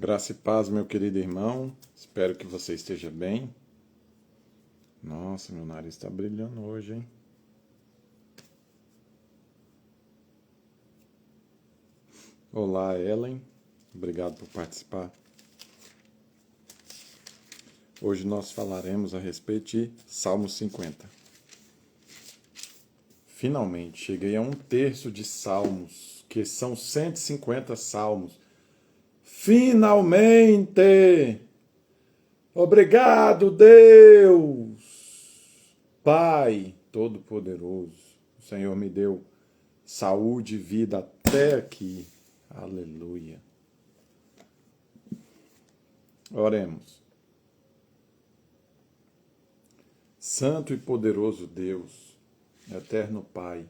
Graça e paz, meu querido irmão. Espero que você esteja bem. Nossa, meu nariz está brilhando hoje, hein? Olá, Ellen. Obrigado por participar. Hoje nós falaremos a respeito de Salmo 50. Finalmente, cheguei a um terço de salmos, que são 150 salmos. Finalmente! Obrigado, Deus! Pai Todo-Poderoso, o Senhor me deu saúde e vida até aqui. Aleluia. Oremos. Santo e poderoso Deus, eterno Pai,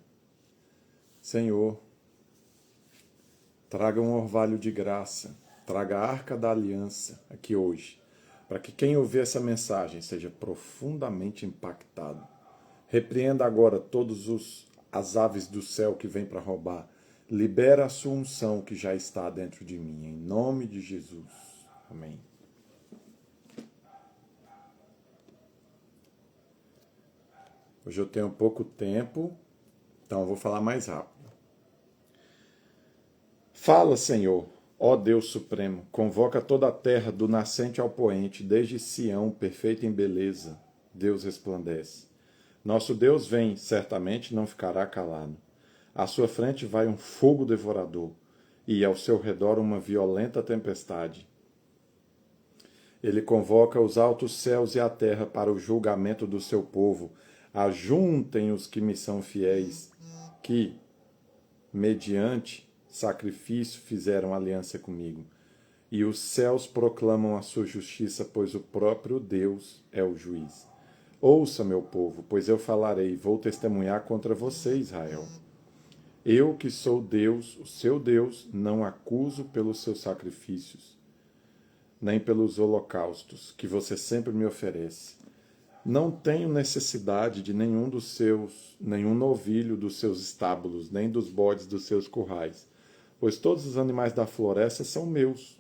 Senhor, traga um orvalho de graça, traga a arca da aliança aqui hoje, para que quem ouvir essa mensagem seja profundamente impactado. Repreenda agora todas as aves do céu que vêm para roubar. Libera a sua unção que já está dentro de mim, em nome de Jesus. Amém. Hoje eu tenho pouco tempo, então eu vou falar mais rápido. Fala, Senhor, ó Deus Supremo, convoca toda a terra do nascente ao poente, desde Sião, perfeita em beleza. Deus resplandece. Nosso Deus vem, certamente não ficará calado. À sua frente vai um fogo devorador, e ao seu redor uma violenta tempestade. Ele convoca os altos céus e a terra para o julgamento do seu povo. Ajuntem os que me são fiéis, que, mediante sacrifício, fizeram aliança comigo. E os céus proclamam a sua justiça, pois o próprio Deus é o juiz. Ouça, meu povo, pois eu falarei, vou testemunhar contra você, Israel. Eu, que sou Deus, o seu Deus, não acuso pelos seus sacrifícios, nem pelos holocaustos que você sempre me oferece. Não tenho necessidade de nenhum novilho dos seus estábulos, nem dos bodes dos seus currais, pois todos os animais da floresta são meus,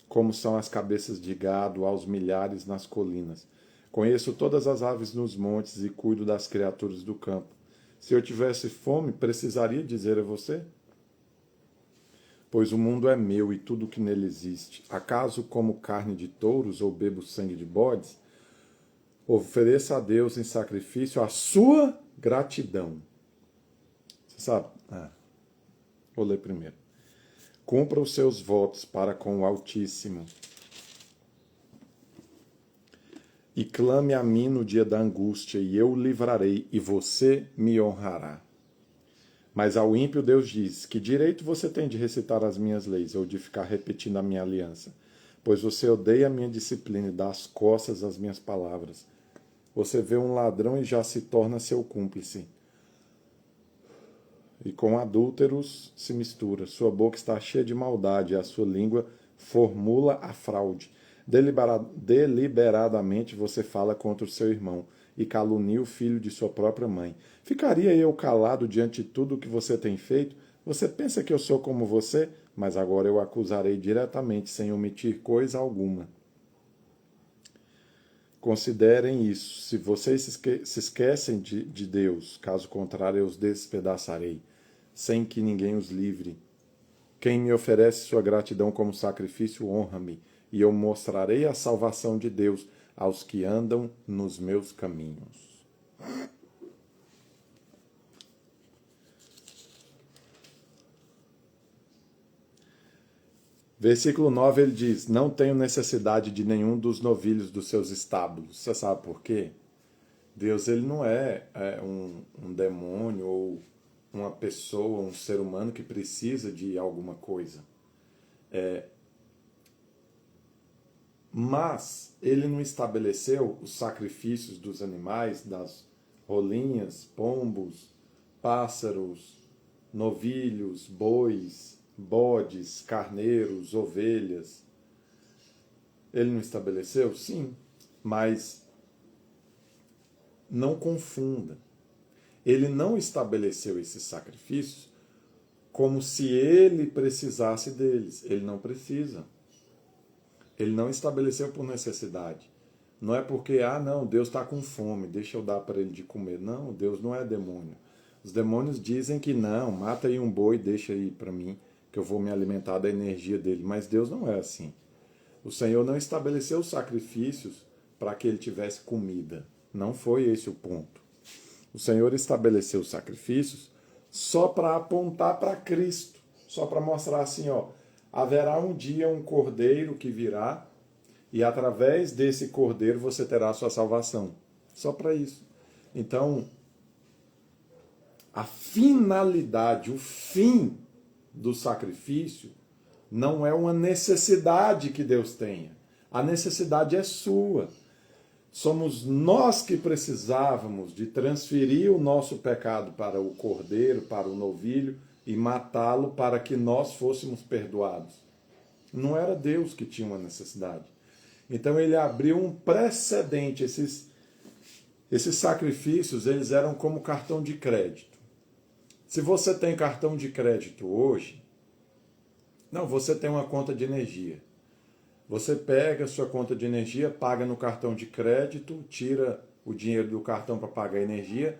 como são as cabeças de gado aos milhares nas colinas. Conheço todas as aves nos montes e cuido das criaturas do campo. Se eu tivesse fome, precisaria dizer a você? Pois o mundo é meu e tudo o que nele existe. Acaso como carne de touros ou bebo sangue de bodes? Ofereça a Deus em sacrifício a sua gratidão. Você sabe? Vou ler primeiro. Cumpra os seus votos para com o Altíssimo. E clame a mim no dia da angústia, e eu o livrarei, e você me honrará. Mas ao ímpio Deus diz: que direito você tem de recitar as minhas leis, ou de ficar repetindo a minha aliança? Pois você odeia a minha disciplina e dá as costas às minhas palavras. Você vê um ladrão e já se torna seu cúmplice. E com adúlteros se mistura. Sua boca está cheia de maldade, e a sua língua formula a fraude. Deliberadamente você fala contra o seu irmão e calunia o filho de sua própria mãe. Ficaria eu calado diante de tudo o que você tem feito? Você pensa que eu sou como você? Mas agora eu acusarei diretamente, sem omitir coisa alguma. Considerem isso. Se vocês se esquecem de Deus, caso contrário eu os despedaçarei, sem que ninguém os livre. Quem me oferece sua gratidão como sacrifício, honra-me, e eu mostrarei a salvação de Deus aos que andam nos meus caminhos. Versículo 9 ele diz: não tenho necessidade de nenhum dos novilhos dos seus estábulos. Você sabe por quê? Deus ele não é um demônio ou uma pessoa, um ser humano que precisa de alguma coisa. Mas ele não estabeleceu os sacrifícios dos animais, das rolinhas, pombos, pássaros, novilhos, bois, bodes, carneiros, ovelhas. Ele não estabeleceu? Sim, mas não confunda. Ele não estabeleceu esses sacrifícios como se ele precisasse deles. Ele não precisa. Ele não estabeleceu por necessidade. Não é porque, não, Deus está com fome, deixa eu dar para ele de comer. Não, Deus não é demônio. Os demônios dizem que não, mata aí um boi e deixa aí para mim, que eu vou me alimentar da energia dele. Mas Deus não é assim. O Senhor não estabeleceu sacrifícios para que ele tivesse comida. Não foi esse o ponto. O Senhor estabeleceu sacrifícios só para apontar para Cristo. Só para mostrar assim, haverá um dia um cordeiro que virá e através desse cordeiro você terá a sua salvação. Só para isso. Então, a finalidade, o fim do sacrifício não é uma necessidade que Deus tenha. A necessidade é sua. Somos nós que precisávamos de transferir o nosso pecado para o cordeiro, para o novilho e matá-lo para que nós fôssemos perdoados. Não era Deus que tinha uma necessidade. Então ele abriu um precedente. Esses sacrifícios, eles eram como cartão de crédito. Se você tem cartão de crédito hoje, você tem uma conta de energia. Você pega a sua conta de energia, paga no cartão de crédito, tira o dinheiro do cartão para pagar a energia.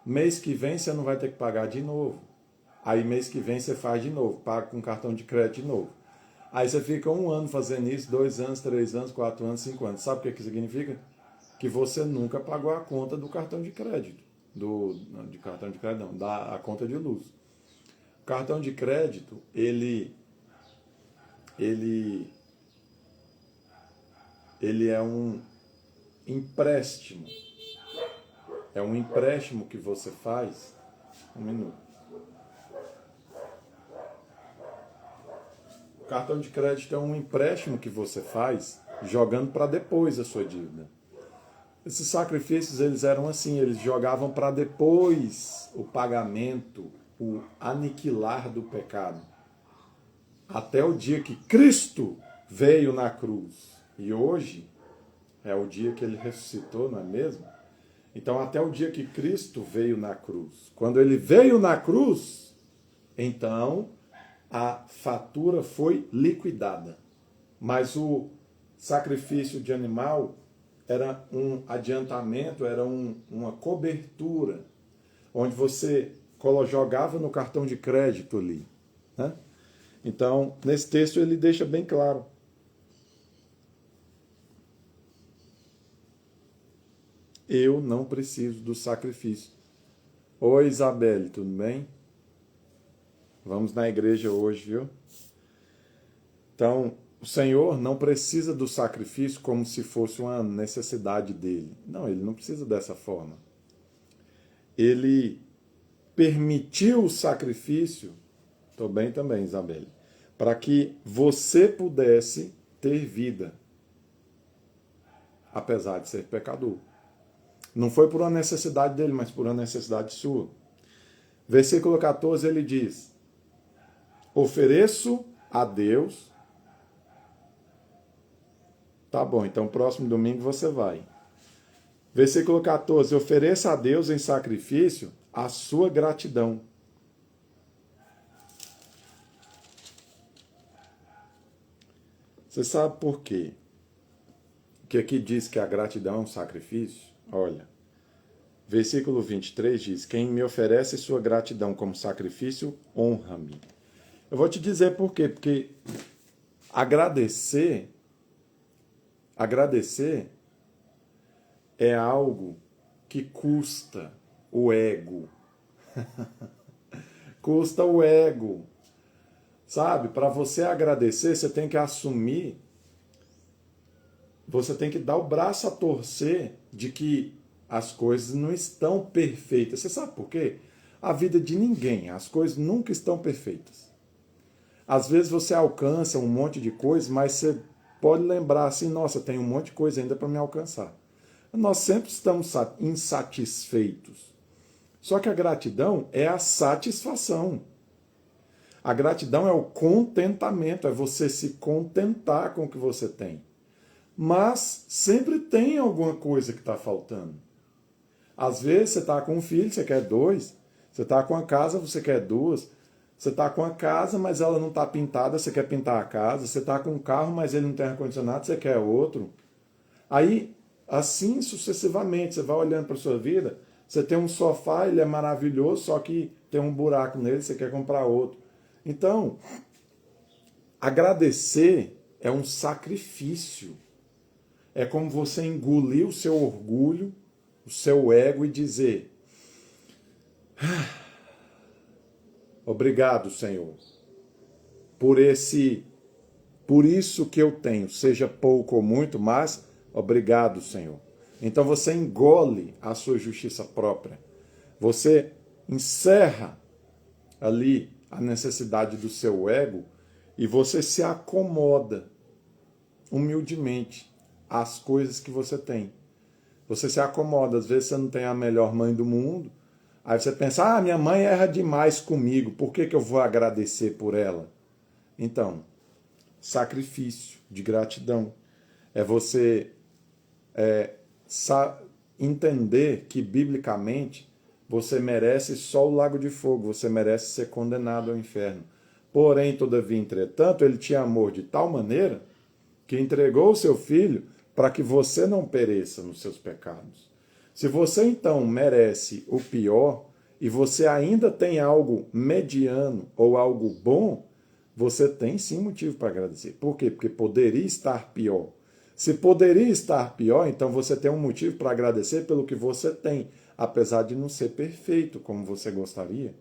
Mês que vem você não vai ter que pagar de novo. Aí mês que vem você faz de novo, paga com cartão de crédito de novo. Aí você fica 1 ano fazendo isso, 2 anos, 3 anos, 4 anos, 5 anos. Sabe o que significa? Que você nunca pagou a conta do cartão de crédito. A conta de luz. O cartão de crédito, ele é um empréstimo. É um empréstimo que você faz. Um minuto. O cartão de crédito é um empréstimo que você faz jogando para depois a sua dívida. Esses sacrifícios, eles eram assim, eles jogavam para depois o pagamento, o aniquilar do pecado. Até o dia que Cristo veio na cruz. E hoje é o dia que ele ressuscitou, não é mesmo? Então, até o dia que Cristo veio na cruz. Quando ele veio na cruz, então a fatura foi liquidada. Mas o sacrifício de animal era um adiantamento, era uma cobertura, onde você jogava no cartão de crédito ali. Né? Então, nesse texto ele deixa bem claro. Eu não preciso do sacrifício. Oi, Isabelle, tudo bem? Vamos na igreja hoje, viu? Então, o Senhor não precisa do sacrifício como se fosse uma necessidade dele. Não, ele não precisa dessa forma. Ele permitiu o sacrifício, estou bem também, Isabelle, para que você pudesse ter vida, apesar de ser pecador. Não foi por uma necessidade dele, mas por uma necessidade sua. Versículo 14, ele diz: ofereço a Deus. Tá bom, então próximo domingo você vai. Versículo 14, ofereça a Deus em sacrifício a sua gratidão. Você sabe por quê? Que aqui diz que a gratidão é um sacrifício? Olha, versículo 23 diz: quem me oferece sua gratidão como sacrifício, honra-me. Eu vou te dizer por quê. Porque agradecer é algo que custa o ego. Custa o ego. Sabe? Para você agradecer, você tem que assumir, você tem que dar o braço a torcer de que as coisas não estão perfeitas. Você sabe por quê? A vida de ninguém, as coisas nunca estão perfeitas. Às vezes você alcança um monte de coisa, mas você pode lembrar assim, nossa, tem um monte de coisa ainda para me alcançar. Nós sempre estamos insatisfeitos. Só que a gratidão é a satisfação. A gratidão é o contentamento, é você se contentar com o que você tem. Mas sempre tem alguma coisa que está faltando. Às vezes você está com um filho, você quer 2. Você está com a casa, você quer 2. Você está com a casa, mas ela não está pintada, você quer pintar a casa. Você está com um carro, mas ele não tem ar-condicionado, você quer outro. Aí, assim sucessivamente, você vai olhando para a sua vida, você tem um sofá, ele é maravilhoso, só que tem um buraco nele, você quer comprar outro. Então, agradecer é um sacrifício. É como você engolir o seu orgulho, o seu ego e dizer: obrigado, Senhor, por isso que eu tenho, seja pouco ou muito, mas obrigado, Senhor. Então você engole a sua justiça própria. Você encerra ali a necessidade do seu ego e você se acomoda humildemente às coisas que você tem. Você se acomoda, às vezes você não tem a melhor mãe do mundo, aí você pensa, minha mãe erra demais comigo, por que eu vou agradecer por ela? Então, sacrifício de gratidão é você entender que, biblicamente, você merece só o lago de fogo, você merece ser condenado ao inferno. Porém, todavia, entretanto, ele te amou de tal maneira que entregou o seu filho para que você não pereça nos seus pecados. Se você, então, merece o pior e você ainda tem algo mediano ou algo bom, você tem sim motivo para agradecer. Por quê? Porque poderia estar pior. Se poderia estar pior, então você tem um motivo para agradecer pelo que você tem, apesar de não ser perfeito como você gostaria.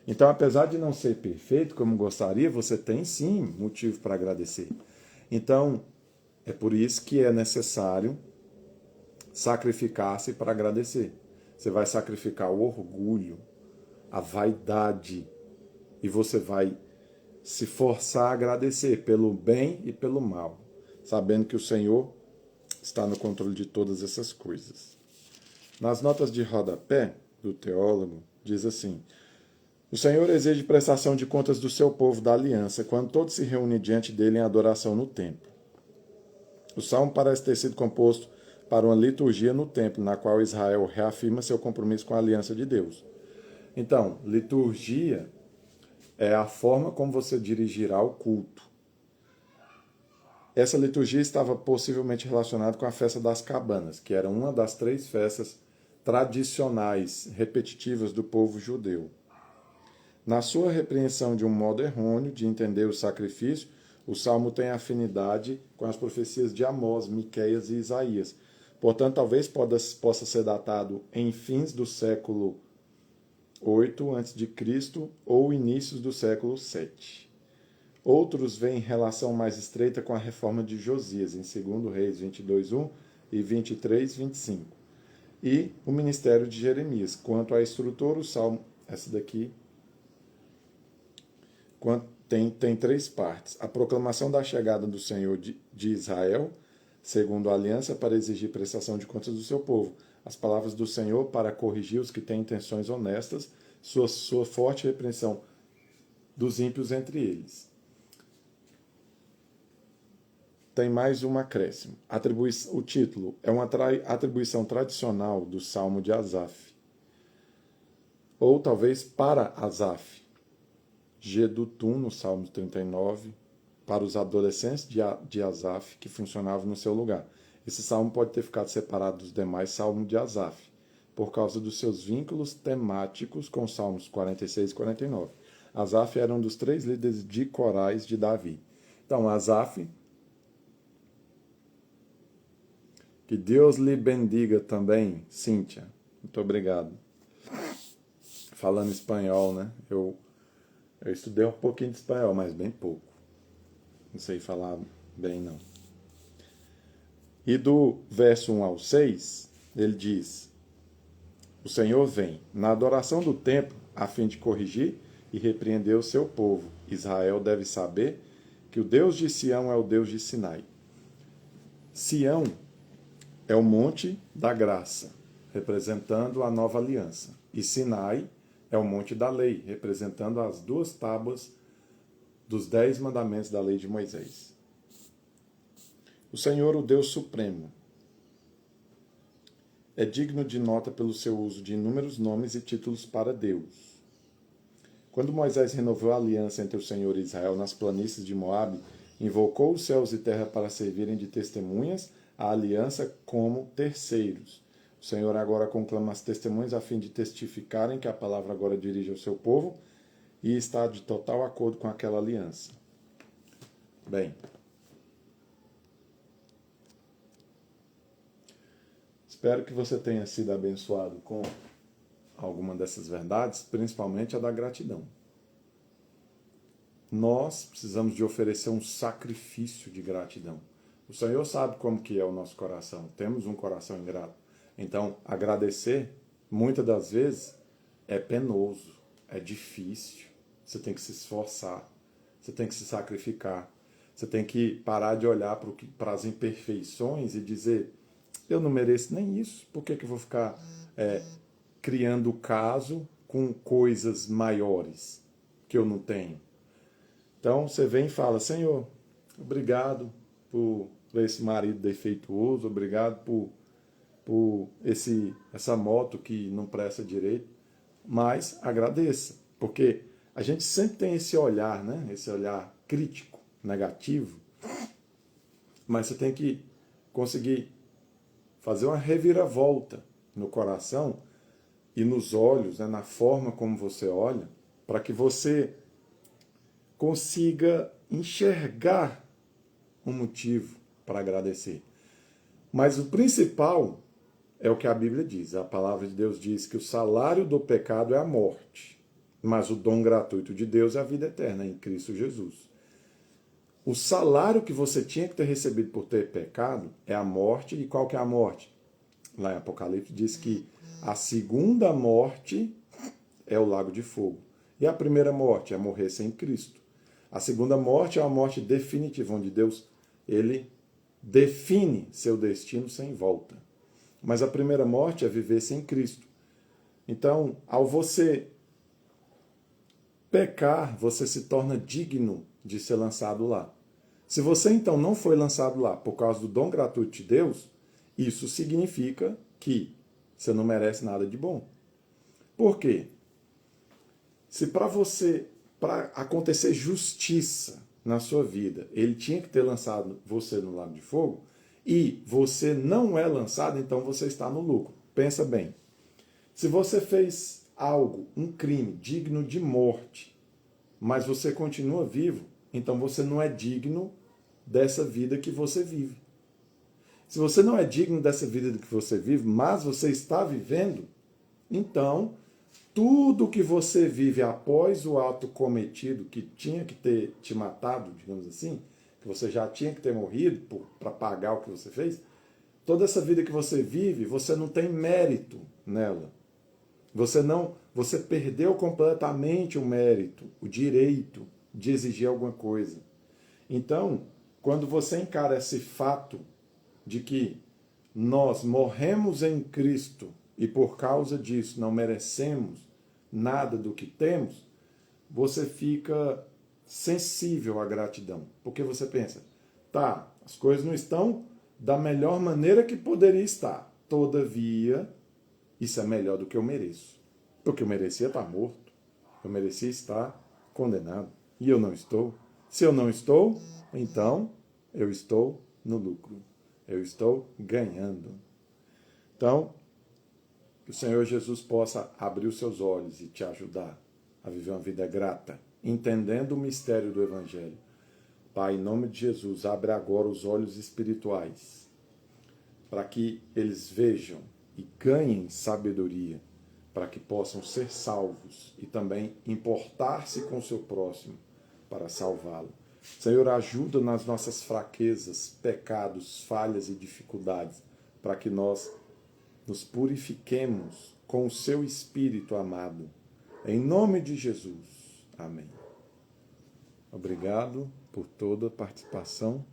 Então, apesar de não ser perfeito como gostaria, você tem sim motivo para agradecer. Então, é por isso que é necessário sacrificar-se para agradecer. Você vai sacrificar o orgulho, a vaidade, e você vai se forçar a agradecer pelo bem e pelo mal, sabendo que o Senhor está no controle de todas essas coisas. Nas notas de rodapé do teólogo, diz assim: o Senhor exige prestação de contas do seu povo da aliança, quando todos se reúnem diante dele em adoração no templo. O salmo parece ter sido composto para uma liturgia no templo, na qual Israel reafirma seu compromisso com a aliança de Deus. Então, liturgia é a forma como você dirigirá o culto. Essa liturgia estava possivelmente relacionada com a festa das cabanas, que era uma das 3 festas tradicionais repetitivas do povo judeu. Na sua repreensão de um modo errôneo de entender o sacrifício, o Salmo tem afinidade com as profecias de Amós, Miqueias e Isaías. Portanto, talvez possa ser datado em fins do século 8 a.C. ou inícios do século 7. Outros veem relação mais estreita com a reforma de Josias, em 2 Reis 22:1 e 23:25. E o ministério de Jeremias. Quanto à estrutura, o Salmo, essa daqui, tem 3 partes. A proclamação da chegada do Senhor de Israel, segundo a aliança, para exigir prestação de contas do seu povo. As palavras do Senhor para corrigir os que têm intenções honestas, sua forte repreensão dos ímpios entre eles. Tem mais um acréscimo. O título é uma atribuição tradicional do Salmo de Asaf. Ou talvez para Asaf. Gedutum, no Salmo 39, para os adolescentes de Asaf que funcionavam no seu lugar. Esse salmo pode ter ficado separado dos demais salmos de Asaf, por causa dos seus vínculos temáticos com os salmos 46 e 49. Asaf era um dos 3 líderes de corais de Davi. Então, Asaf, que Deus lhe bendiga também, Cíntia. Muito obrigado. Falando espanhol, né? Eu estudei um pouquinho de espanhol, mas bem pouco. Não sei falar bem, não. E do verso 1 ao 6, ele diz: o Senhor vem na adoração do templo a fim de corrigir e repreender o seu povo. Israel deve saber que o Deus de Sião é o Deus de Sinai. Sião é o monte da graça, representando a nova aliança. E Sinai é o monte da lei, representando as 2 tábuas dos 10 mandamentos da lei de Moisés. O Senhor, o Deus Supremo, é digno de nota pelo seu uso de inúmeros nomes e títulos para Deus. Quando Moisés renovou a aliança entre o Senhor e Israel nas planícies de Moabe, invocou os céus e terra para servirem de testemunhas à aliança como terceiros. O Senhor agora conclama as testemunhas a fim de testificarem que a palavra agora dirige ao seu povo e está de total acordo com aquela aliança. Bem, espero que você tenha sido abençoado com alguma dessas verdades, principalmente a da gratidão. Nós precisamos de oferecer um sacrifício de gratidão. O Senhor sabe como que é o nosso coração. Temos um coração ingrato. Então, agradecer, muitas das vezes, é penoso, é difícil. Você tem que se esforçar, você tem que se sacrificar. Você tem que parar de olhar para as imperfeições e dizer, eu não mereço nem isso, por que eu vou ficar criando caso com coisas maiores que eu não tenho? Então você vem e fala, Senhor, obrigado por esse marido defeituoso, obrigado por essa moto que não presta direito, mas agradeça, porque a gente sempre tem esse olhar, né? Esse olhar crítico, negativo, mas você tem que conseguir fazer uma reviravolta no coração e nos olhos, né? Na forma como você olha, para que você consiga enxergar um motivo para agradecer. Mas o principal é o que a Bíblia diz. A palavra de Deus diz que o salário do pecado é a morte, mas o dom gratuito de Deus é a vida eterna em Cristo Jesus. O salário que você tinha que ter recebido por ter pecado é a morte. E qual que é a morte? Lá em Apocalipse diz que a segunda morte é o lago de fogo. E a primeira morte é morrer sem Cristo. A segunda morte é uma morte definitiva, onde Deus ele define seu destino sem volta. Mas a primeira morte é viver sem Cristo. Então, ao você pecar, você se torna digno de ser lançado lá. Se você então não foi lançado lá por causa do dom gratuito de Deus, isso significa que você não merece nada de bom. Por quê? Se para acontecer justiça na sua vida, ele tinha que ter lançado você no lago de fogo, e você não é lançado, então você está no lucro. Pensa bem. Se você fez algo, um crime digno de morte, mas você continua vivo, então você não é digno dessa vida que você vive. Se você não é digno dessa vida que você vive, mas você está vivendo, então tudo que você vive após o ato cometido, que tinha que ter te matado, digamos assim, que você já tinha que ter morrido para pagar o que você fez, toda essa vida que você vive, você não tem mérito nela. Você perdeu completamente o mérito, o direito de exigir alguma coisa. Então, quando você encara esse fato de que nós morremos em Cristo e por causa disso não merecemos nada do que temos, você fica sensível à gratidão. Porque você pensa, tá, as coisas não estão da melhor maneira que poderia estar. Todavia, isso é melhor do que eu mereço. Porque eu merecia estar morto. Eu merecia estar condenado. E eu não estou. Se eu não estou, então eu estou no lucro. Eu estou ganhando. Então, que o Senhor Jesus possa abrir os seus olhos e te ajudar a viver uma vida grata, entendendo o mistério do Evangelho. Pai, em nome de Jesus, abre agora os olhos espirituais, para que eles vejam e ganhem sabedoria, para que possam ser salvos e também importar-se com o seu próximo para salvá-lo. Senhor, ajuda nas nossas fraquezas, pecados, falhas e dificuldades, para que nós nos purifiquemos com o seu Espírito amado. Em nome de Jesus. Amém. Obrigado por toda a participação.